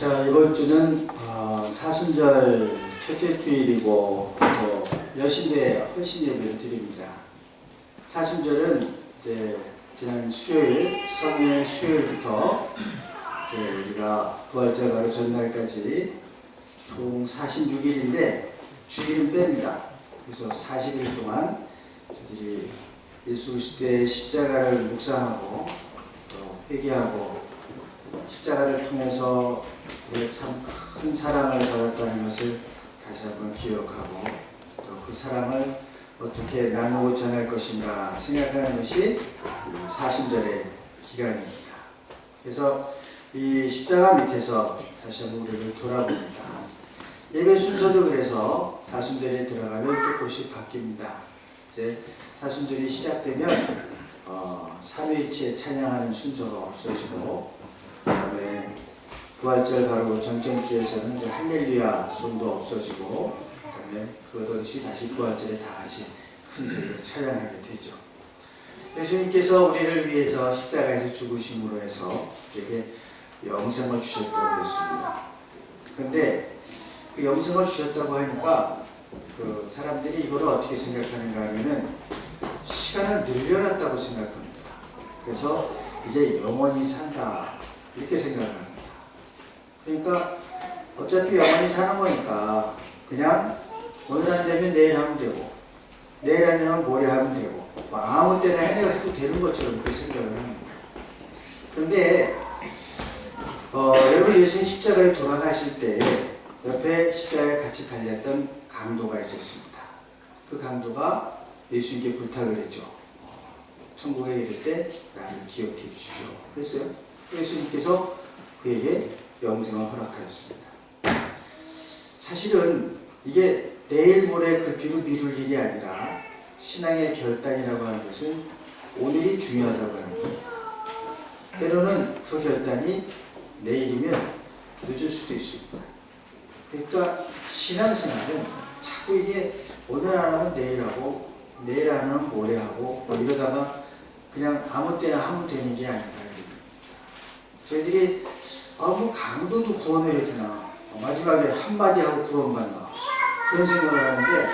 자, 이번 주는 사순절 첫째 주일이고 또 여신대 헌신 예배를 드립니다. 사순절은 이제 지난 수요일, 성일 수요일부터 우리가 부활절 바로 전날까지 총 46일인데 주일은 뺍니다. 그래서 40일 동안 저희들이 예수 그리스도의 십자가를 묵상하고 또 회개하고 십자가를 통해서 참 큰 사랑을 받았다는 것을 다시 한번 기억하고 또 그 사랑을 어떻게 나누고 전할 것인가 생각하는 것이 사순절의 기간입니다. 그래서 이 십자가 밑에서 다시 한번 우리를 돌아봅니다. 예배 순서도 그래서 사순절에 들어가면 조금씩 바뀝니다. 이제 사순절이 시작되면 삼위일체 찬양하는 순서가 없어지고 그다음에 부활절 바로 전전주에서는 이제 할렐루야 송도 없어지고 그다음에 그것이 다시 부활절에 다 같이 큰 소리로 찬양하게 되죠. 예수님께서 우리를 위해서 십자가에서 죽으심으로 해서 우리에게 영생을 주셨다고 했습니다. 그런데 그 영생을 주셨다고 하니까 그 사람들이 이걸 어떻게 생각하는가 하면은 시간을 늘려놨다고 생각합니다. 그래서 이제 영원히 산다 이렇게 생각합니다. 그러니까 어차피 영원히 사는 거니까 그냥 오늘 안 되면 내일 하면 되고 내일 안 되면 모레 하면 되고 아무 때나 해도 되는 것처럼 그렇게 생각을 합니다. 그런데 여러분 예수님 십자가에 돌아가실 때 옆에 십자가에 같이 달렸던 강도가 있었습니다. 그 강도가 예수님께 부탁을 했죠. 천국에 이를 때 나를 기억해 주십시오. 그랬어요. 예수님께서 그에게 영생을 허락하였습니다. 사실은 이게 내일 모레 글피로 미룰 일이 아니라 신앙의 결단이라고 하는 것은 오늘이 중요하다고 하는 겁니다. 때로는 그 결단이 내일이면 늦을 수도 있습니다. 그러니까 신앙생활은 자꾸 이게 오늘 안 하면 내일 하고 내일 안 하면 모레 하고 이러다가 그냥 아무 때나 하면 되는 게 아니다. 저희들이 뭐 강도도 구원을 해주나 마지막에 한마디 하고 구원받나 그런 생각을 하는데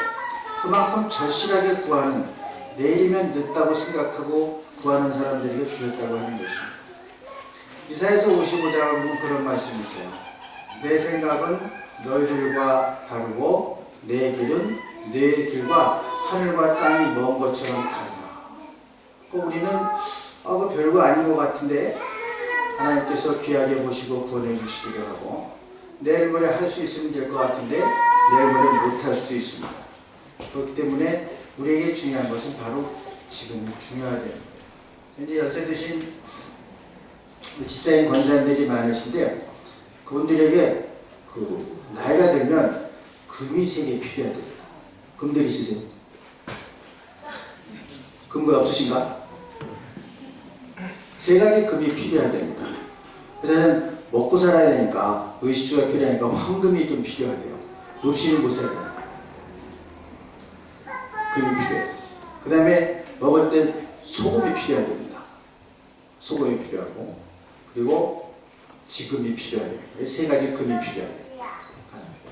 그만큼 절실하게 구하는 내일이면 늦다고 생각하고 구하는 사람들에게 주셨다고 하는 것입니다. 이사야서 55장을 보면 그런 말씀이 있어요. 내 생각은 너희들과 다르고 내 길은 내 길과 하늘과 땅이 먼 것처럼 다르다. 우리는 그 별거 아닌 것 같은데 하나님께서 귀하게 보시고 구원해 주시기도 하고 내일 모레 할 수 있으면 될 것 같은데 내일 모레 못할 수도 있습니다. 그렇기 때문에 우리에게 중요한 것은 바로 지금이 중요하대요. 현재 연세 드신 직장인 권사님들이 많으신데 그분들에게 나이가 들면 금이 3개 필요하답니다. 금들 있으세요? 금가 없으신가? 3가지 금이 필요하답니다. 일단은 먹고 살아야 되니까 의식주가 필요하니까 황금이 좀 필요하대요. 없이는 못 살잖아요. 금이 필요해요. 그 다음에 먹을 때 소금이 필요하답니다. 소금이 필요하고 그리고 지금이 필요하대요. 3가지 금이 필요하대요.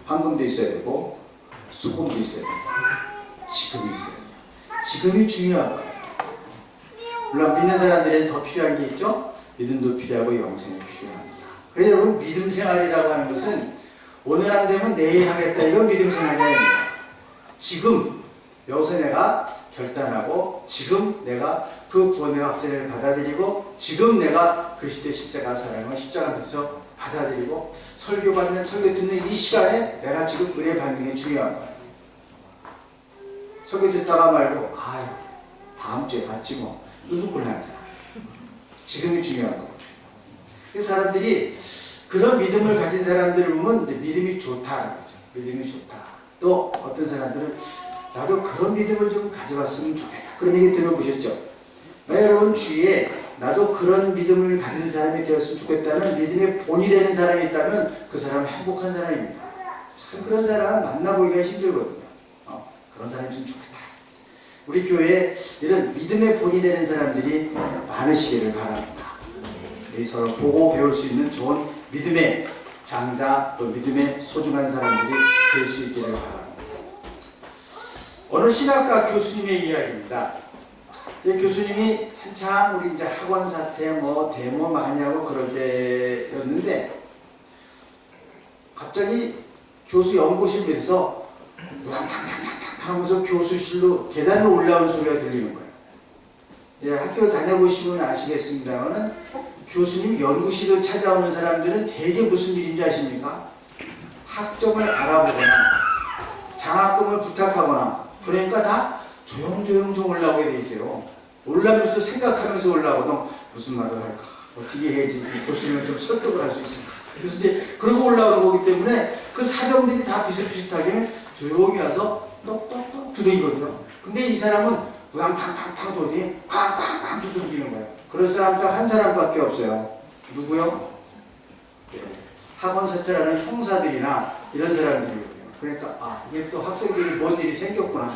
황금도 있어야 되고 소금도 있어야 되고 지금이 있어야 돼요. 지금이 중요한 거예요. 물론 믿는 사람들에는 더 필요한 게 있죠. 믿음도 필요하고 영생이 필요합니다. 그래서 여러분 믿음 생활이라고 하는 것은 오늘 안 되면 내일 하겠다. 이건 믿음 생활이 아닙니다. 지금 여기서 내가 결단하고 지금 내가 그 구원의 확신을 받아들이고 지금 내가 그리스도의 십자가 사랑을 십자가 밑에서 받아들이고 설교 듣는 이 시간에 내가 지금 은혜 받는 게 중요한 거예요. 설교 듣다가 말고 다음 주에 받지 뭐 이것도 곤란하잖아. 지금이 중요한 거예요. 그래서 사람들이 그런 믿음을 가진 사람들을 보면 이제 믿음이 좋다는 거죠. 믿음이 좋다. 또 어떤 사람들은 나도 그런 믿음을 좀 가져갔으면 좋겠다. 그런 얘기 들어보셨죠? 여러분 주위에 나도 그런 믿음을 가진 사람이 되었으면 좋겠다는 믿음의 본이 되는 사람이 있다면 그 사람은 행복한 사람입니다. 참 그런 사람은 만나보기가 힘들거든요. 그런 사람이 좀 좋겠다. 우리 교회에 이런 믿음의 본이 되는 사람들이 많으시기를 바랍니다. 서로 보고 배울 수 있는 좋은 믿음의 장자 또 믿음의 소중한 사람들이 될 수 있기를 바랍니다. 어느 신학과 교수님의 이야기입니다. 교수님이 한참 우리 이제 학원 사태 뭐 데모 많이 하고 그럴 때였는데 갑자기 교수 연구실에서 우당탕탕탕탕 하면서 교수실로 계단을 올라오는 소리가 들리는 거예요. 학교 다녀보시면 아시겠습니다만은 교수님 연구실을 찾아오는 사람들은 대개 무슨 일인지 아십니까? 학점을 알아보거나 장학금을 부탁하거나 그러니까 다 조용조용 좀 올라오게 돼 있어요. 올라오면서 생각하면서 올라오거든. 무슨 말을 할까? 어떻게 해야지 교수님을 좀 설득을 할 수 있을까? 그래서 이제 그러고 올라오는 거기 때문에 그 사정들이 다 비슷비슷하게 조용히 와서 똑똑똑 두들기거든요. 근데 이 사람은 우당탕탕탕 돌더니 쾅쾅쾅 두들기는 거예요. 그럴 사람 딱 한 사람밖에 없어요. 누구요? 네. 학원 사찰하는 형사들이나 이런 사람들이거든요. 그러니까 이게 또 학생들이 뭔 일이 생겼구나.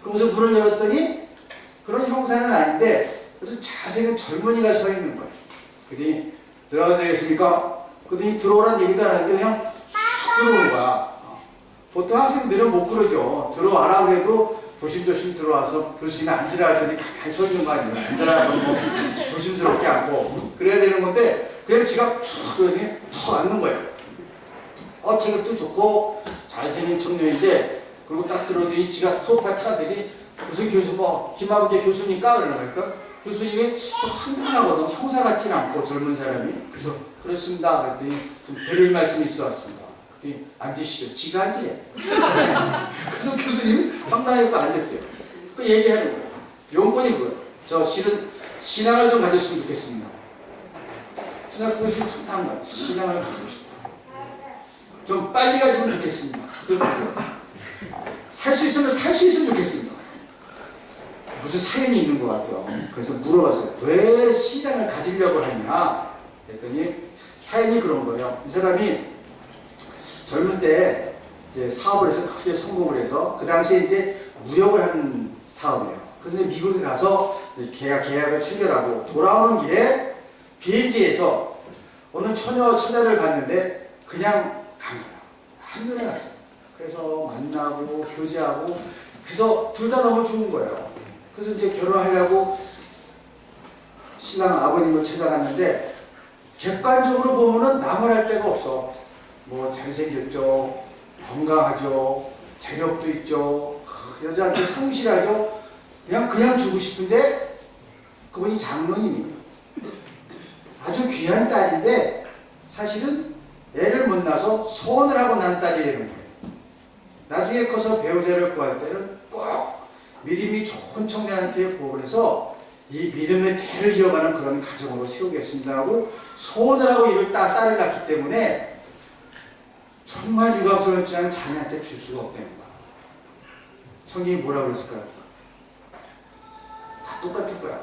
그래서 문을 열었더니 그런 형사는 아닌데 그래서 잘생긴 젊은이가 서 있는 거예요. 그러더니 들어가도 되겠습니까? 그러더니 들어오란 얘기도 안 하는데 그냥 쑥 들어오는 거야. 보통 학생들은 못 그러죠. 들어와라 그래도 조심조심 들어와서 교수님이 앉으라 하더니 가만히 서 있는 거 아니에요. 앉으라 그러고 조심스럽게 앉고 그래야 되는 건데 그냥 지가 툭 그러더니 턱 앉는 거예요. 체격도 좋고 잘생긴 청년인데 그리고 딱 들어오더니 지가 소파에 타더니 무슨 교수 김아버지 교수니까 그러는 거니까 교수님이 황당하거든. 형사 같지는 않고 젊은 사람이. 그래서 그렇습니다. 그랬더니 좀 드릴 말씀이 있어 왔습니다. 그랬더니 앉으시죠. 지가 앉으래. 그래서 교수님이 황당하게 앉았어요. 그 얘기하는 거예요. 용건이 뭐예요? 저 실은 신앙을 좀 가졌으면 좋겠습니다. 신학 교수님 황당한 거예요. 신앙을 가지고 싶다. 좀 빨리 가지면 좋겠습니다. 살 수 있으면 살 수 있으면 좋겠습니다. 무슨 사연이 있는 것 같아요. 그래서 물어봤어요. 왜 신앙을 가지려고 하냐? 그랬더니 사연이 그런 거예요. 이 사람이 젊을 때 이제 사업을 해서 크게 성공을 해서 그 당시에 이제 무역을 하는 사업이에요. 그래서 이제 미국에 가서 계약을 체결하고 돌아오는 길에 비행기에서 어느 처자를 봤는데 그냥 간 거야. 한눈에 갔어요. 그래서 만나고 교제하고 그래서 둘 다 너무 좋은 거예요. 그래서 이제 결혼하려고 신랑 아버님을 찾아갔는데 객관적으로 보면은 나무랄 데가 없어. 뭐 잘생겼죠, 건강하죠, 재력도 있죠, 여자한테 성실하죠. 그냥 주고 싶은데 그분이 장로님이에요. 아주 귀한 딸인데 사실은 애를 못 낳아서 소원을 하고 난 딸이라는 거예요. 나중에 커서 배우자를 구할 때는 꼭 믿음이 좋은 청년한테 보호를 해서 이 믿음의 대를 이어가는 그런 가정으로 세우겠습니다 하고 소원을 하고 이를 딸을 낳기 때문에 정말 유감스럽지만 자녀한테 줄 수가 없다는 거야. 성경이 뭐라고 그랬을까요? 다 똑같을 거야.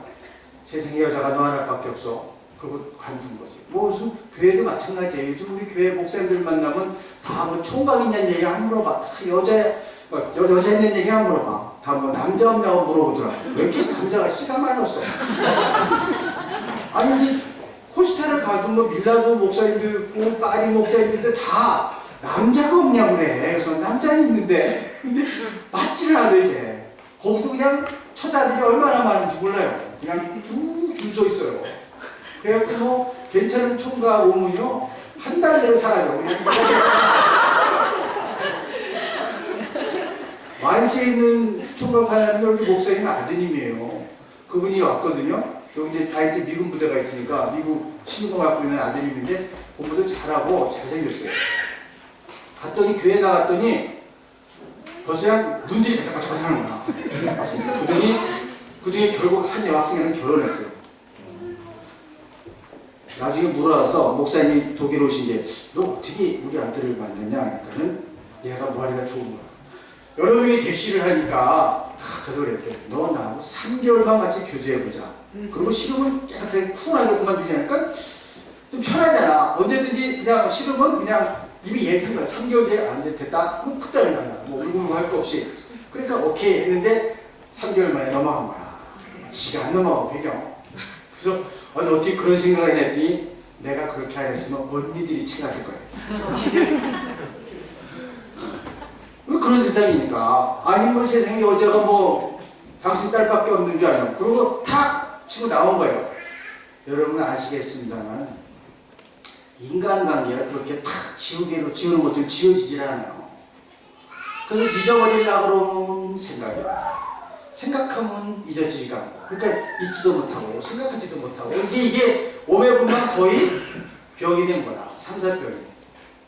세상에 여자가 너 하나밖에 없어. 그리고 관둔 거지. 뭐 무슨 교회도 마찬가지예요. 요즘 우리 교회 목사님들 만나면 다 뭐 총각 있는 얘기 안 물어봐. 다 여자 있는 얘기 안 물어봐. 다 뭐 남자 없냐고 물어보더라. 왜 이렇게 남자가 씨가 많았어? 아니 이제 코스타를 가도 뭐 밀라도 목사님도 있고 파리 목사님인데 다 남자가 없냐고 그래. 그래서 남자는 있는데 근데 맞지를 않아 이게. 거기서 그냥 처자들이 얼마나 많은지 몰라요. 그냥 쭉 줄 서 있어요. 그래갖고 뭐 괜찮은 총각 오면요 한 달 내에 사라져. 마일째 있는 총각 하나님이 여기 목사님 아드님이에요. 그분이 왔거든요. 여기 이제 다이트 미군 부대가 있으니까 미국 신고 갖고 있는 아드님인데 공부도 잘하고 잘생겼어요. 갔더니 교회 나갔더니 벌써 그냥 눈들이 바짝바짝 하는 거야. 그중에 결국 한 여학생이랑 결혼했어요. 나중에 물어와서 목사님이 독일 오신 게 너 어떻게 우리 아들을 만났냐 하니까는 얘가 머리가 좋은 거야. 여러 명이 대시를 하니까 가서 그랬대. 너 나하고 3개월만 같이 교제해보자. 그리고 싫으면 깨끗하게 쿨하게 그만두지 않으니까 좀 편하잖아. 언제든지 그냥 싫으면 그냥 이미 얘기한 거야. 3개월 뒤에 안 됐다? 그럼 그때는 아니야. 뭐 울고불고 할 거 없이. 그러니까 오케이 했는데 3개월 만에 넘어간 거야. 지가 안 넘어가고 배경. 그래서 어떻게 그런 생각을 했더니 내가 그렇게 안 했으면 언니들이 채갔을 거예요. 그런 세상이니까. 아니 뭐 세상에 여자가 뭐 당신 딸밖에 없는 줄 아냐. 그러고 탁 치고 나온 거예요. 여러분 아시겠습니다만 인간관계가 그렇게 탁 지우개로 지우는 것처럼 지워지질 않아요. 그래서 잊어버리려고 그러면 생각이야. 생각하면 잊어지지가 않고, 그러니까 잊지도 못하고 생각하지도 못하고, 이제 이게 오매분만 거의 병이 된 거야. 삼사병이.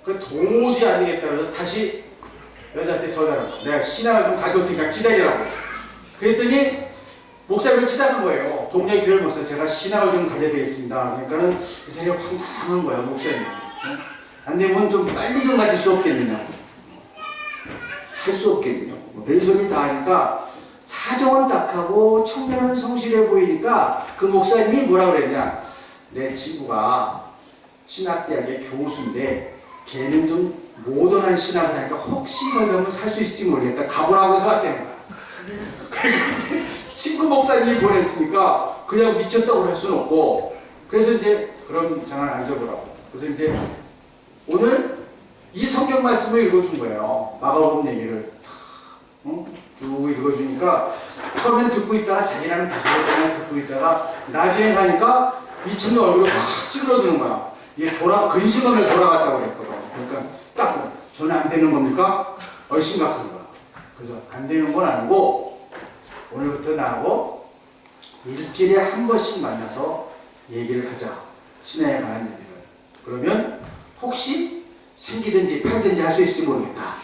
그 도저히 안 되겠다 그래서 다시 여자한테 전화를 하고, 내가 신앙을 좀 가져올 테니까 기다리라고. 그랬더니 목사님을 찾아간 거예요. 동네 교회 목사, 제가 신앙을 좀 가져야 되겠습니다. 그러니까는 이 사람이 황당한 거야, 목사님. 안 되면 좀 빨리 좀 가질 수 없겠느냐. 살 수 없겠느냐. 별소리를 다 하니까 사정은 딱하고 청년은 성실해 보이니까 그 목사님이 뭐라 그랬냐. 내 친구가 신학대학의 교수인데 걔는 좀 모던한 신학을 하니까 혹시 거기 가면 살 수 있을지 모르겠다. 가보라고 해서 왔다는 거야. 그러니까 이제 친구 목사님이 보냈으니까 그냥 미쳤다고 할 수는 없고, 그래서 이제 그럼 장을 앉아보라고. 그래서 이제 오늘 이 성경 말씀을 읽어준 거예요. 마가복음 얘기를 쭉 읽어주니까 처음엔 듣고 있다가 자기랑 다시 듣고 있다가 나중에 가니까 이 친구 얼굴이 확 찌그러드는 거야. 얘 근심하며 돌아갔다고 그랬거든. 그러니까 딱 저는 안 되는 겁니까? 심각한 거야. 그래서 안 되는 건 아니고 오늘부터 나하고 일주일에 한 번씩 만나서 얘기를 하자. 신앙에 관한 얘기를. 그러면 혹시 생기든지 팔든지 할 수 있을지 모르겠다.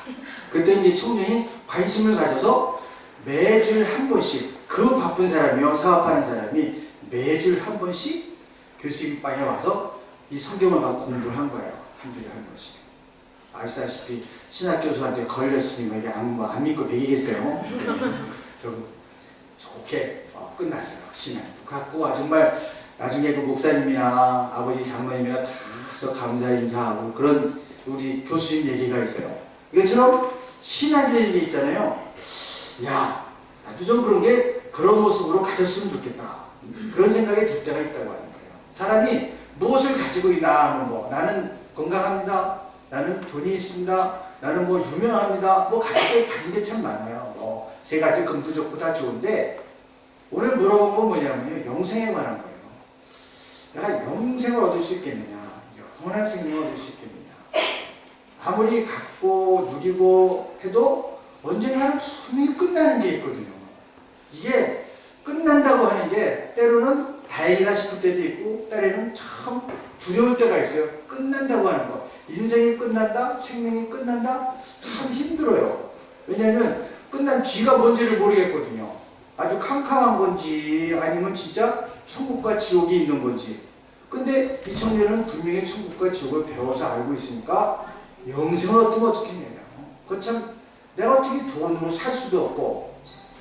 그랬더니 이제 청년이 관심을 가져서 매주 한 번씩, 그 바쁜 사람이요, 사업하는 사람이 매주 한 번씩 교수님 방에 와서 이 성경을 막 공부를 한 거예요. 한 주에 한 번씩. 아시다시피 신학교수한테 걸렸으니 이게 안 믿고 먹이겠어요. 결국 좋게 끝났어요. 신앙도 갖고 정말 나중에 그 목사님이나 아버지 장로님이나 다 감사 인사하고 그런 우리 교수님 얘기가 있어요. 이것처럼 신학이라는 게 있잖아요. 야, 나도 좀 그런 모습으로 가졌으면 좋겠다. 그런 생각이 들 때가 있다고 하는 거예요. 사람이 무엇을 가지고 있나 하면 뭐 나는 건강합니다. 나는 돈이 있습니다. 나는 뭐 유명합니다. 뭐 가진 게 참 많아요. 뭐 세 가지 금도 좋고 다 좋은데 오늘 물어본 건 뭐냐면요. 영생에 관한 거예요. 내가 영생을 얻을 수 있겠느냐. 영원한 생명을 얻을 수 있겠느냐. 아무리 갖고 누리고 해도 언젠가는 분명히 끝나는 게 있거든요. 이게 끝난다고 하는 게 때로는 다행이다 싶을 때도 있고 때로는 참 두려울 때가 있어요. 끝난다고 하는 거. 인생이 끝난다? 생명이 끝난다? 참 힘들어요. 왜냐하면 끝난 뒤가 뭔지를 모르겠거든요. 아주 캄캄한 건지 아니면 진짜 천국과 지옥이 있는 건지. 근데 이 청년은 분명히 천국과 지옥을 배워서 알고 있으니까 영생을 얻으면 어떻겠냐. 그거 참 내가 어떻게 돈으로 살 수도 없고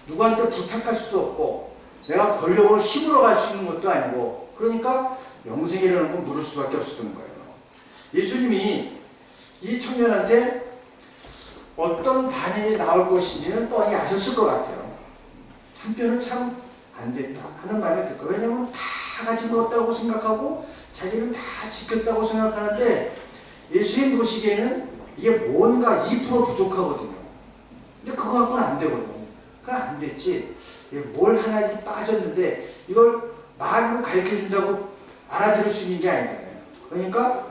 누구한테 부탁할 수도 없고 내가 권력으로 힘으로 갈 수 있는 것도 아니고 그러니까 영생이라는 건 물을 수밖에 없었던 거예요. 예수님이 이 청년한테 어떤 반응이 나올 것인지는 뻔히 아셨을 것 같아요. 한편은 참 안 됐다 하는 말을 듣고, 왜냐하면 다 가진 것 같다고 생각하고 자기는 다 지켰다고 생각하는데 예수님 보시기에는 이게 뭔가 2% 부족하거든요. 근데 그거 갖고는 안 되거든요. 그거 안 됐지. 뭘 하나 빠졌는데 이걸 말로 가르쳐준다고 알아들을 수 있는 게 아니잖아요. 그러니까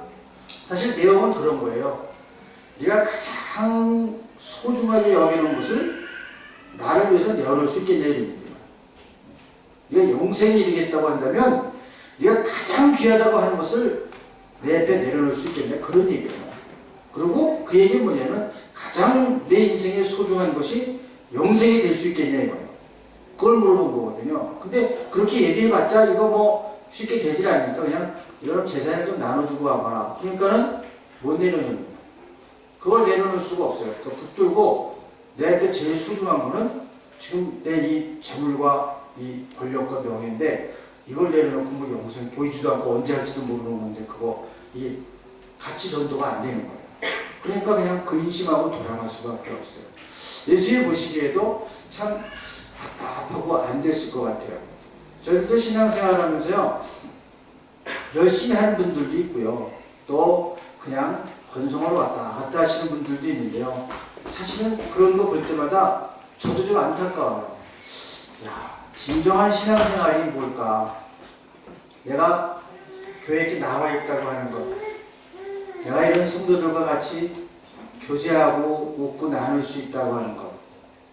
사실 내용은 그런 거예요. 네가 가장 소중하게 여기는 것을 나를 위해서 내어놓을 수 있겠냐 이겁니다. 네가 영생에 이르겠다고 한다면 네가 가장 귀하다고 하는 것을 내 앞에 내려놓을 수 있겠냐 그런 얘기예요. 그리고 그 얘기는 뭐냐면 가장 내 인생에 소중한 것이 영생이 될 수 있겠냐 이거예요. 그걸 물어본 거거든요. 근데 그렇게 얘기해봤자 이거 뭐 쉽게 되질 않으니까 그냥 이런 재산을 좀 나눠주고 하거나 그러니까는 못 내놓는 거예요. 그걸 내놓을 수가 없어요. 그러니까 붙들고 내한테 제일 소중한 거는 지금 내 이 재물과 이 권력과 명예인데 이걸 내려놓고 뭐 영생 보이지도 않고 언제 할지도 모르는 건데 그거 이 가치 전도가 안 되는 거예요. 그러니까 그냥 근심하고 돌아갈 수밖에 없어요. 예수님 보시기에도 참 답답하고 안 됐을 것 같아요. 저희도 신앙생활 하면서요 열심히 하는 분들도 있고요. 또 그냥 건성으로 왔다 갔다 하시는 분들도 있는데요. 사실은 그런 거 볼 때마다 저도 좀 안타까워요. 야, 진정한 신앙생활이 뭘까? 내가 교회에 이렇게 나와 있다고 하는 것, 내가 이런 성도들과 같이 교제하고 웃고 나눌 수 있다고 하는 것,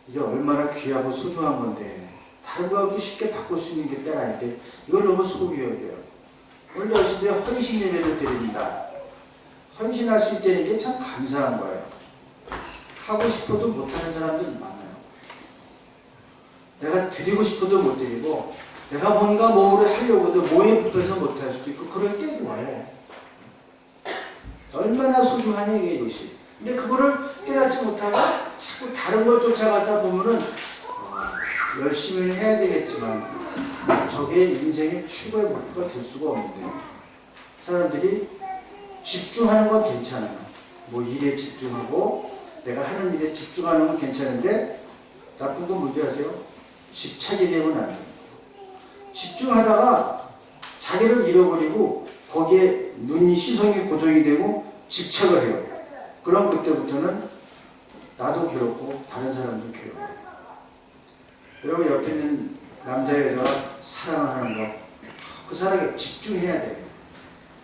이게 얼마나 귀하고 소중한 건데 다른 거하고 이렇게 쉽게 바꿀 수 있는 게 때가 아닌데 이걸 너무 소극이 여겨요. 오늘 여신들의 헌신 예배를 드립니다. 헌신할 수 있다는 게 참 감사한 거예요. 하고 싶어도 못하는 사람들 많아요. 내가 드리고 싶어도 못 드리고 내가 뭔가 몸으로 하려고도 몸에 불편해서 못할 수도 있고 그럴 때도 와요. 얼마나 소중하냐 이게 이것이. 근데 그거를 깨닫지 못하고 자꾸 다른 걸 쫓아가다 보면은 열심히 해야 되겠지만 저게 인생의 최고의 목표가 될 수가 없는데 사람들이 집중하는 건 괜찮아요. 뭐 일에 집중하고 내가 하는 일에 집중하는 건 괜찮은데 나쁜 건 뭔지 아세요? 집착이 되면 안 돼요. 집중하다가 자기를 잃어버리고 거기에 눈이 시선이 고정이 되고 집착을 해요. 그럼 그때부터는 나도 괴롭고 다른 사람도 괴롭고. 여러분 옆에 있는 남자 여자가 사랑하는 거, 그 사랑에 집중해야 돼요.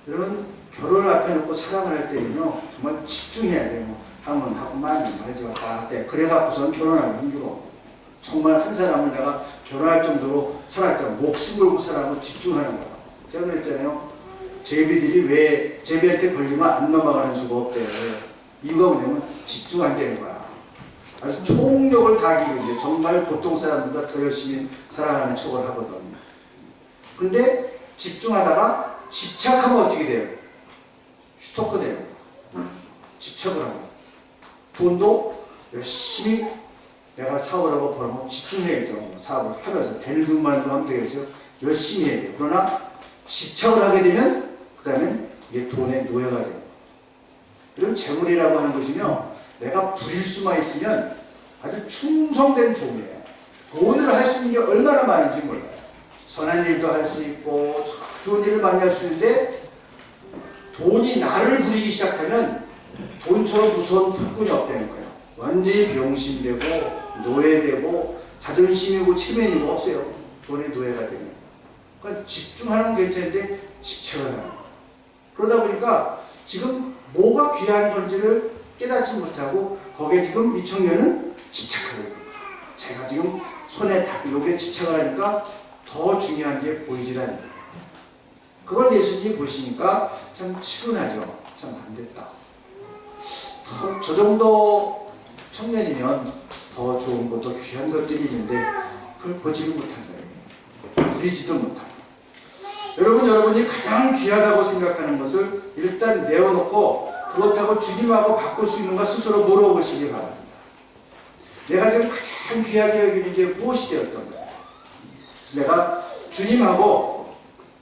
여러분 결혼을 앞에 놓고 사랑을 할 때는요 정말 집중해야 돼요. 하면 하고만 말지 왔다 갔다 그래갖고선 결혼하기 힘들어. 정말 한 사람을 내가 결혼할 정도로 살았다 목숨 걸고 살아고 집중하는 거야. 제가 그랬잖아요. 제비들이 왜 제비한테 걸리면 안 넘어가는 수가 없대. 이유가 뭐냐면 집중 안 되는 거야. 그래서 총력을 다하기는데 정말 보통 사람보다 더 열심히 살아가는 척을 하거든. 근데 집중하다가 집착하면 어떻게 돼요? 슈토크 돼요. 집착을 하고 돈도 열심히 내가 사업을 하고 벌면 집중해야죠. 사업을 하면서 되는 듯만도 하면 되겠어요. 열심히 해야 돼요. 그러나 집착을 하게 되면 그 다음에 이게 돈의 노예가 돼요. 이런 재물이라고 하는 것이요 내가 부릴 수만 있으면 아주 충성된 종이에요. 돈을 할 수 있는 게 얼마나 많은지 몰라요. 선한 일도 할 수 있고 좋은 일을 많이 할 수 있는데 돈이 나를 부리기 시작하면 돈처럼 무서운 풀꾼이 없다는 거예요. 완전히 병신되고 노예되고 자존심이고 체면이고 없어요. 돈의 노예가 되면. 그러니까 집중하는 건 괜찮은데 집착을 하는 거예요. 그러다 보니까 지금 뭐가 귀한 건지를 깨닫지 못하고 거기에 지금 이 청년은 집착하고 있는 거예요. 제가 지금 손에 딱 요게 집착을 하니까 더 중요한 게 보이질 않는 거예요. 그걸 예수님이 보시니까 참 치근하죠. 참 안 됐다. 저 정도 청년이면 더 좋은 것, 더 귀한 것들이 있는데 그걸 보지를 못한 거예요. 누리지도 못하고. 여러분이 가장 귀하다고 생각하는 것을 일단 내어놓고 그렇다고 주님하고 바꿀 수 있는가 스스로 물어보시기 바랍니다. 내가 지금 가장 귀하게 여기는 게 무엇이 되었던 거예요? 내가 주님하고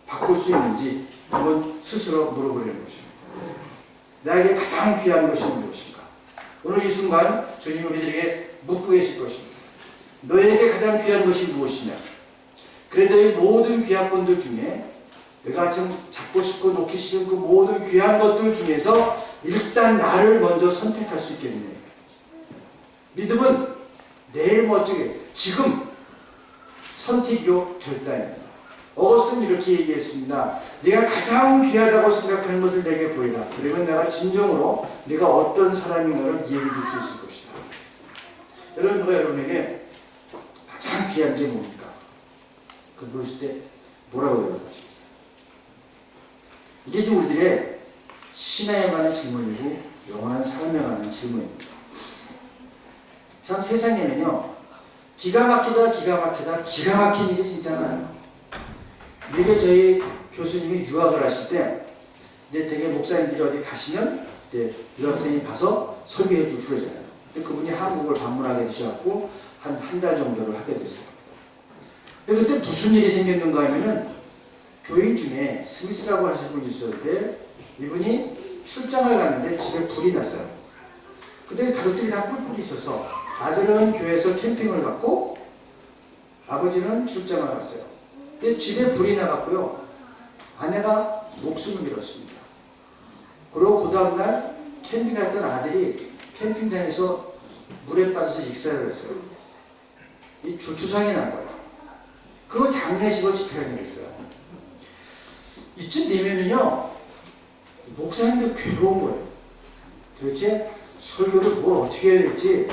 바꿀 수 있는지 한번 스스로 물어보려는 것입니다. 나에게 가장 귀한 것이 무엇인가? 오늘 이 순간 주님은 우리들에게 묻고 계실 것입니다. 너에게 가장 귀한 것이 무엇이냐? 그래도 이 모든 귀한 것들 중에 내가 지금 잡고 싶고 놓기 싫은 그 모든 귀한 것들 중에서 일단 나를 먼저 선택할 수 있겠느냐? 믿음은 내일 멋지게 지금 선택이요 결단입니다. 어거스틴은 이렇게 얘기했습니다. 네가 가장 귀하다고 생각하는 것을 내게 보이라. 그러면 내가 진정으로 네가 어떤 사람인가를 얘기해 줄 수 있을 것이다. 여러분과 여러분에게 가장 귀한 게 뭡니까? 그 물으실 때 뭐라고 대답하시겠어요? 이게 지금 우리들의 신앙에 관한 질문이고 영원한 삶에 관한 질문입니다. 참 세상에는요 기가 막힌 일이 진짜 많아요. 이게 저희 교수님이 유학을 하실 때 이제 되게 목사님들이 어디 가시면 이제 유학생이 가서 설교해 주고 그러잖아요. 근데 그분이 한국을 방문하게 되셔갖고 한 달 정도를 하게 됐어요. 근데 그때 무슨 일이 생겼는가 하면은 교인 중에 스미스라고 하시는 분이 있었는데 이분이 출장을 갔는데 집에 불이 났어요. 근데 가족들이 다 뿔뿔이 있어서 아들은 교회에서 캠핑을 갔고 아버지는 출장을 갔어요. 근데 집에 불이 나갔고요. 아내가 목숨을 잃었습니다. 그리고 그 다음날 캠핑 갔던 아들이 캠핑장에서 물에 빠져서 익사를 했어요. 이 주추상이 난 거예요. 그 장례식을 집회하게 됐어요. 이쯤 되면은요, 목사님도 괴로운 거예요. 도대체 설교를 뭘 어떻게 해야 될지.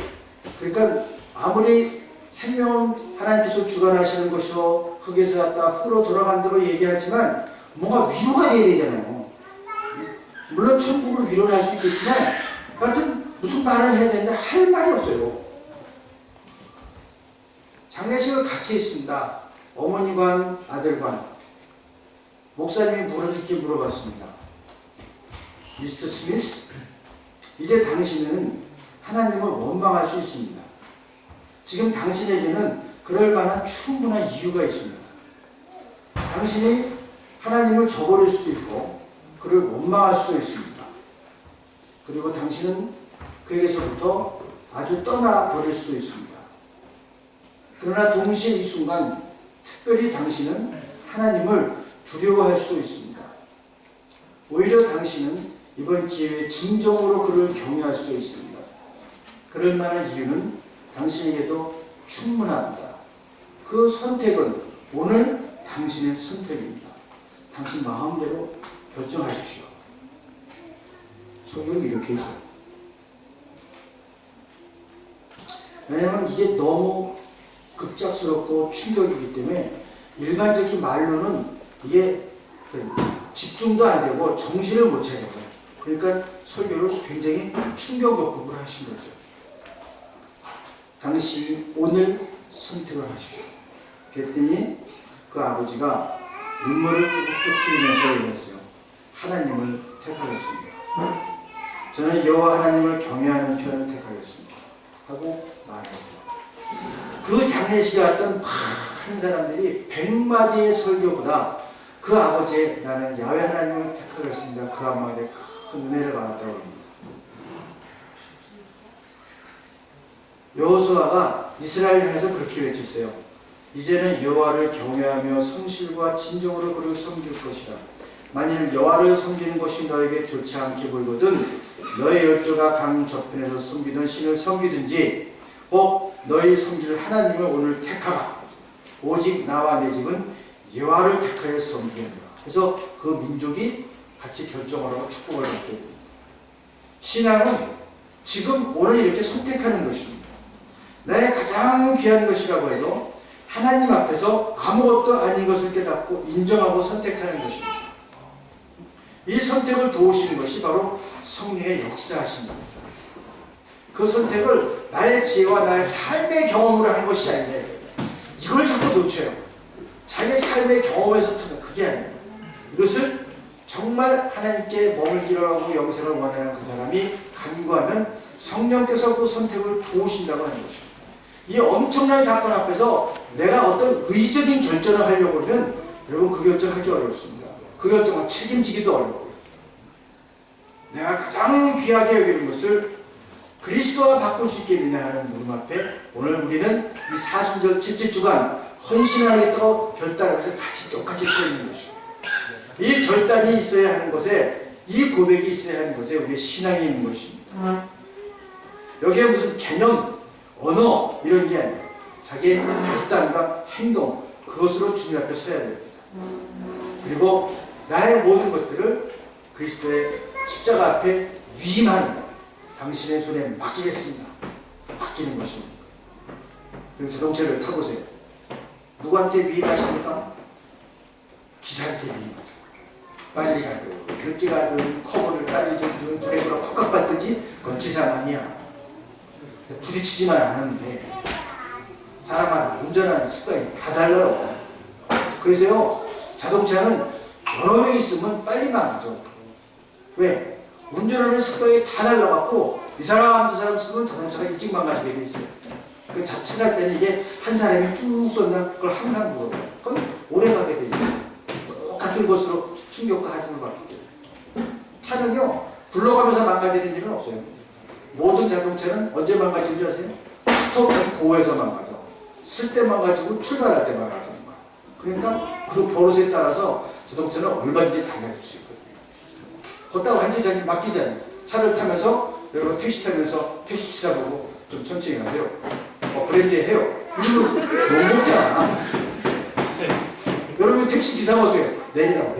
그러니까 아무리 생명은 하나님께서 주관하시는 것이요 흙에서 왔다 흙으로 돌아간다고 얘기하지만 뭔가 위로가 돼야 되잖아요. 물론 천국으로 위로를 할 수 있겠지만 하여튼 무슨 말을 해야 되는데 할 말이 없어요. 장례식을 같이 했습니다. 어머니관 아들관. 목사님이 이렇게 물어봤습니다. 미스터 스미스, 이제 당신은 하나님을 원망할 수 있습니다. 지금 당신에게는 그럴 만한 충분한 이유가 있습니다. 당신이 하나님을 저버릴 수도 있고 그를 원망할 수도 있습니다. 그리고 당신은 그에게서부터 아주 떠나버릴 수도 있습니다. 그러나 동시에 이 순간 특별히 당신은 하나님을 두려워할 수도 있습니다. 오히려 당신은 이번 기회에 진정으로 그를 경외할 수도 있습니다. 그럴 만한 이유는 당신에게도 충분합니다. 그 선택은 오늘 당신의 선택입니다. 당신 마음대로 결정하십시오. 성경이 이렇게 있어요. 왜냐하면 이게 너무 급작스럽고 충격이기 때문에 일반적인 말로는 이게 집중도 안 되고 정신을 못 차려요. 그러니까 설교를 굉장히 충격적으로 하신 거죠. 당신이 오늘 선택을 하십시오. 그랬더니 그 아버지가 눈물을 뚝뚝 흘리면서 이랬어요. 하나님을 택하겠습니다. 저는 여호와 하나님을 경외하는 편을 택하겠습니다. 하고 말했어요. 그 장례식에 왔던 많은 사람들이 100마디의 설교보다 그 아버지의 나는 야훼 하나님을 택하겠습니다. 그 한마디에 큰 은혜를 받았다고 합니다. 여호수아가 이스라엘 향해서 그렇게 외쳤어요. 이제는 여호와를 경외하며 성실과 진정으로 그를 섬길 것이라. 만일 여호와를 섬기는 것이 너에게 좋지 않게 보이거든 너의 열조가 강 저편에서 섬기던 신을 섬기든지 혹 너희 섬길 하나님을 오늘 택하라. 오직 나와 내 집은 여호와를 택하여 섬기리라. 그래서 그 민족이 같이 결정을 하고 축복을 받게 됩니다. 신앙은 지금 오늘 이렇게 선택하는 것입니다. 나의 가장 귀한 것이라고 해도 하나님 앞에서 아무것도 아닌 것을 깨닫고 인정하고 선택하는 것입니다. 이 선택을 도우시는 것이 바로 성령의 역사하신 겁니다. 그 선택을 나의 지혜와 나의 삶의 경험으로 하는 것이 아닌데 이걸 자꾸 놓쳐요. 자기의 삶의 경험에서 터나 그게 아니에요. 이것을 정말 하나님께 머물기를 하고 영생을 원하는 그 사람이 간구하면 성령께서 그 선택을 도우신다고 하는 것입니다. 이 엄청난 사건 앞에서 내가 어떤 의적인 결정을 하려고 하면 여러분 그 결정하기 어렵습니다. 그 결정을 책임지기도 어렵고요. 내가 가장 귀하게 여기는 것을 그리스도와 바꿀 수 있게 민하는 무릎 앞에 오늘 우리는 이 사순절 집집 주간 헌신하겠다고 결단하면서 같이 똑같이 서 있는 것입니다. 이 결단이 있어야 하는 것에 이 고백이 있어야 하는 것에 우리의 신앙이 있는 것입니다. 여기에 무슨 개념, 언어 이런 게 아니에요. 자기의 결단과 행동 그것으로 주님 앞에 서야 됩니다. 그리고 나의 모든 것들을 그리스도의 십자가 앞에 위임하는 당신의 손에 맡기겠습니다. 맡기는 것입니다. 그럼 자동차를 타보세요. 누구한테 위임하십니까? 기사한테 위임하죠. 빨리 가든 늦게 가든 커버를 딸리든 브레이크로 팍팍 밟든지 그건 기사만이야. 부딪히지만 않으면 사람마다 운전하는 습관이 다 달라요. 그래서요 자동차는 여러 명 있으면 빨리 망하죠. 왜? 운전하는 습관이 다 달라갖고 이 사람 저 사람 쓰면 자동차가 일찍 망가지게 돼 있어요. 그 차 살 때는 이게 한 사람이 쭉 쏜다 그걸 항상 물어봐요. 그건 오래 가게 돼 있어요. 똑같은 것으로 충격과 하중을 받기 때문에. 차는요 굴러가면서 망가지는 일은 없어요. 모든 자동차는 언제 망가지는지 아세요? 스톱 고에서 망가져. 쓸 때 망가지고 출발할 때 망가지는 거야. 그러니까 그 버릇에 따라서 자동차는 얼마든지 달려줄 수 있거든요. 걷다가 완전히 자기 맡기잖아요. 차를 타면서 여러분 택시 타면서 택시기사 보고 좀 천천히 가세요. 브레이크 해요. 이거 못 먹잖아. 여러분 택시기사가 어때요? 내리라고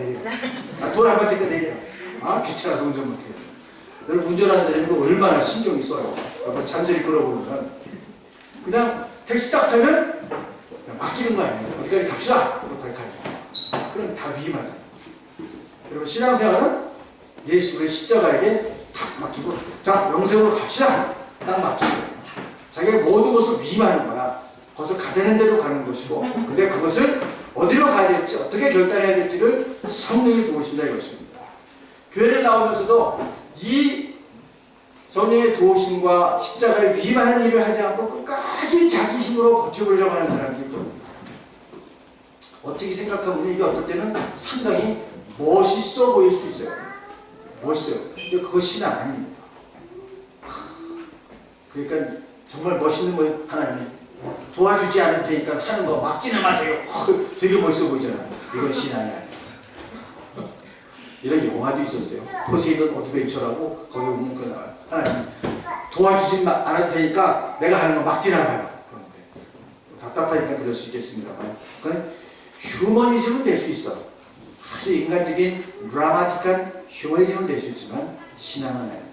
돈 안 받으니까 내리라고. 귀찮아서 운전 못해요. 여러분 운전하는 사람이 이거 얼마나 신경이 써요. 잔소리 끌어보면 그냥 택시 딱 타면 그냥 맡기는 거 아니에요. 어디까지 갑시다. 거기까지. 그럼 다 위임하잖아요. 여러분 신앙생활은 예수의 십자가에게 탁 맡기고 자 영생으로 갑시다. 딱 맡기고 자기가 모든 것을 위임하는 거야. 거기서 가자는 대로 가는 것이고 근데 그것을 어디로 가야 될지 어떻게 결단해야 될지를 성령이 도우신다 이것입니다. 교회를 나오면서도 이 성령의 도우심과 십자가에 위임하는 일을 하지 않고 끝까지 자기 힘으로 버텨보려고 하는 사람들이 있거든요. 어떻게 생각하면 이게 어떨 때는 상당히 멋있어 보일 수 있어요. 멋있어요. 근데 그거 신앙 아닙니다. 그러니까 정말 멋있는 거 하나님 도와주지 않을 테니까 하는 거 막지는 마세요. 되게 멋있어 보이잖아요. 이건 신앙이 아니에요. 이런 영화도 있었어요. 포세이돈 어드벤처라고 거기 보면 그 나와요. 하나님 도와주지 않을 테니까 내가 하는 거 막지나 마요. 답답하니까 그럴 수 있겠습니다만 그건 휴머니즘은 될 수 있어. 아주 인간적인 드라마틱한 휴머니즘은 될 수 있지만 신앙은 아니에요.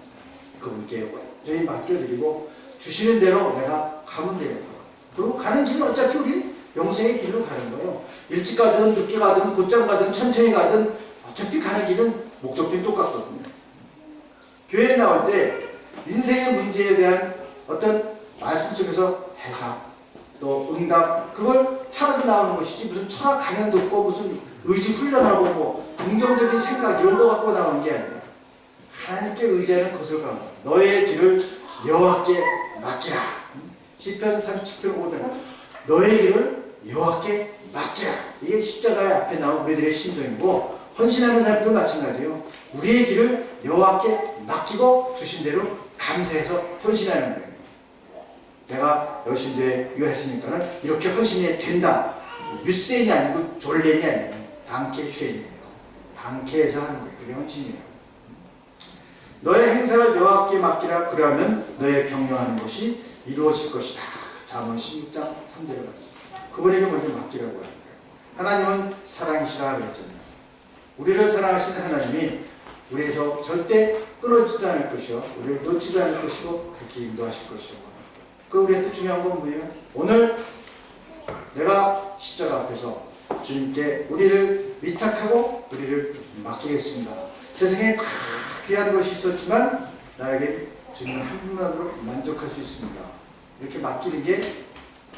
그분께 완전히 맡겨드리고 주시는 대로 내가 가면 돼요. 그리고 가는 길은 어차피 우리는 영생의 길로 가는 거예요. 일찍 가든 늦게 가든 곧장 가든 천천히 가든 어차피 가는 길은 목적지는 똑같거든요. 교회에 나올 때 인생의 문제에 대한 어떤 말씀 속에서 해답 또 응답 그걸 찾아서 나오는 것이지 무슨 철학 강연 듣고 무슨 의지 훈련하고 뭐 긍정적인 생각 이런 거 갖고 나오는 게 아니에요. 하나님께 의지하는 것을 가는 거예요. 너의 길을 여호와께 맡기라. 시편 37편 5편 너의 길을 여호와께 맡기라. 이게 십자가의 앞에 나온 우리들의 심정이고 헌신하는 사람도 마찬가지예요. 우리의 길을 여호와께 맡기고 주신 대로 감사해서 헌신하는 거예요. 내가 여신대에 유했으니까는 이렇게 헌신이 된다. 유센이 아니고 졸렌이 아니에요. 당케쉐이에요. 당케에서 하는 거예요. 그게 헌신이에요. 너의 행사를 여호와께 맡기라. 그러면 너의 경영하는 것이 이루어질 것이다. 잠언 16장 3절에 봤습니다. 그분에게 먼저 맡기라고 하는 거예요. 하나님은 사랑이시라 그랬잖아요. 우리를 사랑하시는 하나님이 우리에서 절대 끊어지지 않을 것이요 우리를 놓치지 않을 것이고 그렇게 인도하실 것이요. 그 우리한테 중요한 건 뭐예요? 오늘 내가 십자가 앞에서 주님께 우리를 위탁하고 우리를 맡기겠습니다. 세상에 다 귀한 것이 있었지만 나에게 주님 한 분만으로 만족할 수 있습니다. 이렇게 맡기는 게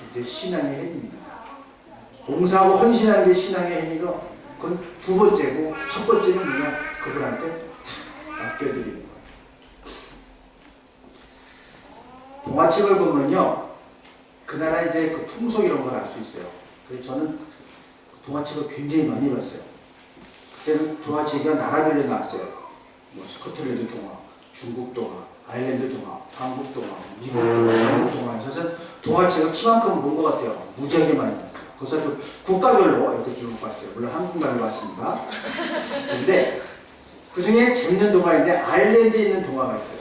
이제 신앙의 행위입니다. 봉사하고 헌신하는 게 신앙의 행위고 그건 두 번째고 첫 번째는 뭐냐? 그분한테 다 맡겨드리는 거예요. 동화책을 보면요, 그 나라 이제 그 풍속 이런 걸 알 수 있어요. 그래서 저는 동화책을 굉장히 많이 봤어요. 그때는 동화책이 나라별로 나왔어요. 뭐 스코틀랜드 동화, 중국 동화, 아일랜드 동화, 한국 동화, 미국 동화, 영국 동화 있어서 동화책을 키만큼 본 것 같아요. 무지하게 많이 봤어요. 그래서 국가별로 이렇게 쭉 봤어요. 물론 한국말로 봤습니다. 근데 그 중에 재밌는 동화인데 아일랜드에 있는 동화가 있어요.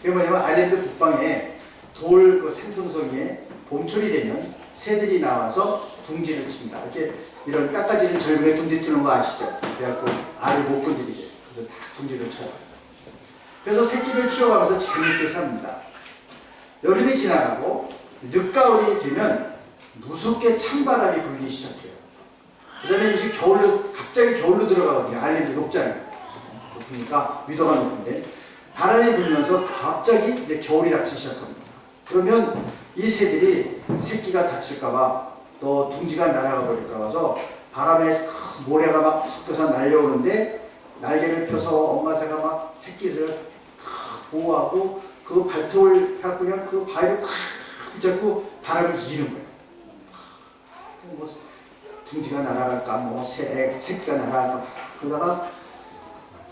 그게 뭐냐면 아일랜드 북방에 돌 그 생풍성이에 봄철이 되면 새들이 나와서 둥지를 칩니다. 이렇게 이런 깎아지는 절벽에 둥지 트는 거 아시죠? 그래갖고 알을 못 건드리게. 그래서 다 둥지를 쳐요. 그래서 새끼를 키워가면서 재밌게 삽니다. 여름이 지나가고 늦가을이 되면 무섭게 찬바람이 불기 시작해요. 그 다음에 이제 갑자기 겨울로 들어가거든요. 아일랜드 높잖아요. 높으니까 위도가 높은데 바람이 불면서 갑자기 이제 겨울이 닥치기 시작합니다. 그러면 이 새들이 새끼가 다칠까봐 또 둥지가 날아가 버릴까 봐서 바람에 모래가 막 섞여서 날려오는데 날개를 펴서 엄마 새가 막 새끼를 보호하고 그 발톱을 갖고 그냥 그 바위를 꽉 붙잡고 바람을 이기는 거예요. 뭐 둥지가 날아갈까 뭐 새끼가 날아갈까 그러다가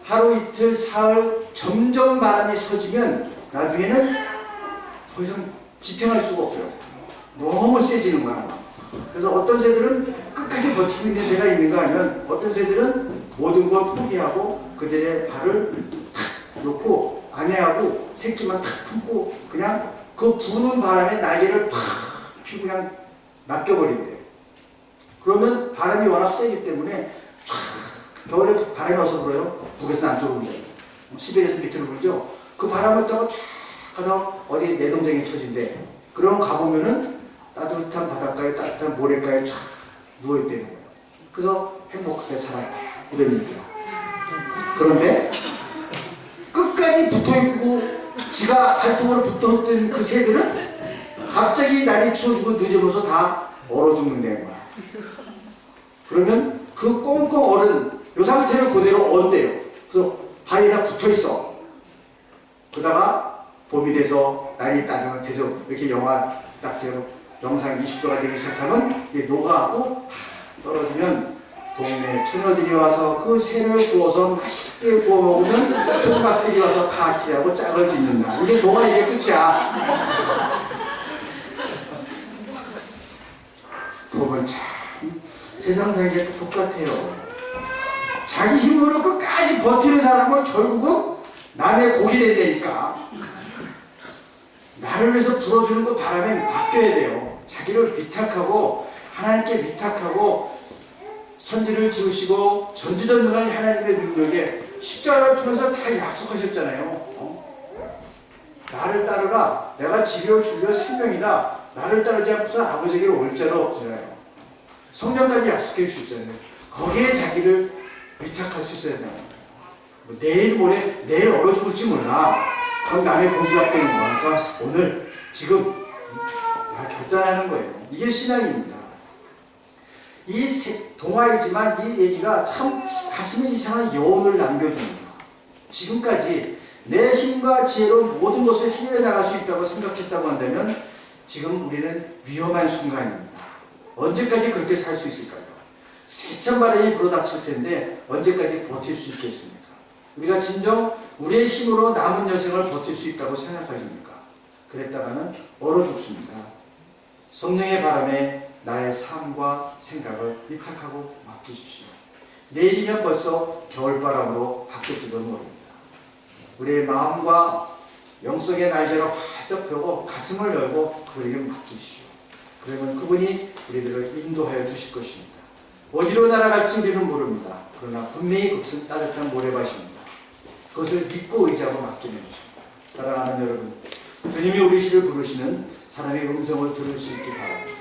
하루 이틀 사흘 점점 바람이 서지면 나중에는 더 이상 지탱할 수가 없어요. 너무 세지는 거야. 그래서 어떤 새들은 끝까지 버티고 있는 새가 있는가 하면 어떤 새들은 모든 걸 포기하고 그들의 발을 탁 놓고 아내하고 새끼만 탁 품고 그냥 그 부는 바람에 날개를 팍 피고 그냥 맡겨버린대요. 그러면 바람이 워낙 세기 때문에 촤 겨울에 바람이 어디서 불어요? 북에서 남쪽으로 불어요. 시베리아에서 밑으로 불죠. 그 바람을 타고 촤 가서 어디 내 동생이 처진대. 그럼 가보면은 따뜻한 바닷가에 따뜻한 모래가에 촤 누워있다는 거예요. 그래서 행복하게 살았다 이런 얘기야. 그런데 끝까지 붙어있고 지가 발톱으로 붙어있던 그 새들은 갑자기 날이 추워지고 늦으면서 다 얼어 죽는다는 거야. 그러면 그 꽁꽁 얼은 요 상태를 그대로 언대요. 그래서 발이 다 붙어있어. 그러다가 봄이 돼서 날이 따뜻해서 이렇게 영하 딱 제가 영상 20도가 되기 시작하면 이게 녹아갖고 떨어지면 동네 처녀들이 와서 그 새를 구워서 맛있게 구워 먹으면 총각들이 와서 파티하고 짝을 짓는다. 이게 동화 이게 끝이야. 보면 참 세상 살기가 똑같아요. 자기 힘으로 끝까지 버티는 사람은 결국은 남의 곡이 된다니까. 나를 위해서 불어주는 그 바람에 맡겨야 돼요. 자기를 위탁하고 하나님께 위탁하고 천지를 지으시고 전지전능한 하나님의 능력에 십자가를 통해서 다 약속하셨잖아요. 나를 따르라. 내가 지려 길려 생명이다. 나를 따르지 않고서 아버지에게로 올 자가 없잖아요. 성령까지 약속해 주셨잖아요. 거기에 자기를 위탁할 수 있어야 돼요. 뭐 내일 모레 내일 얼어 죽을지 몰라. 그럼 남의 공기가 되는 거야. 그러니까 오늘 지금 내가 결단하는 거예요. 이게 신앙입니다. 이 동화이지만 이 얘기가 참 가슴에 이상한 여운을 남겨줍니다. 지금까지 내 힘과 지혜로 모든 것을 해결해 나갈 수 있다고 생각했다고 한다면 지금 우리는 위험한 순간입니다. 언제까지 그렇게 살 수 있을까요? 세찬 바람이 불어닥칠 텐데 언제까지 버틸 수 있겠습니까? 우리가 진정 우리의 힘으로 남은 여생을 버틸 수 있다고 생각하십니까? 그랬다가는 얼어 죽습니다. 성령의 바람에 나의 삶과 생각을 위탁하고 맡기십시오. 내일이면 벌써 겨울바람으로 바뀔지도 모릅니다. 우리의 마음과 영성의 날개를 활짝 펴고 가슴을 열고 그에게 맡기십시오. 그러면 그분이 우리들을 인도하여 주실 것입니다. 어디로 날아갈지 우리는 모릅니다. 그러나 분명히 그것은 따뜻한 모래밭입니다. 그것을 믿고 의지하고 맡기는 것입니다. 사랑하는 여러분, 주님이 우리 시를 부르시는 사람의 음성을 들을 수 있기 바랍니다.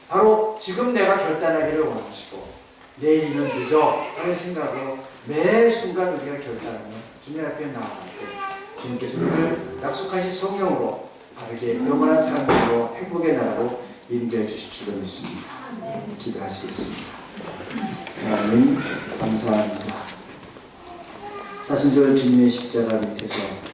바로 지금 내가 결단하기를 원하시고 내일이면 늦어 하는 생각으로 매 순간 우리가 결단하며 주님 앞에 나아갈 때 주님께서 우리를 약속하신 성령으로 바르게 영원한 삶으로 행복의 나라로 인도해 주실 줄로 믿습니다. 기도하시겠습니다. 하나님 감사합니다. 사순절 주님의 십자가 밑에서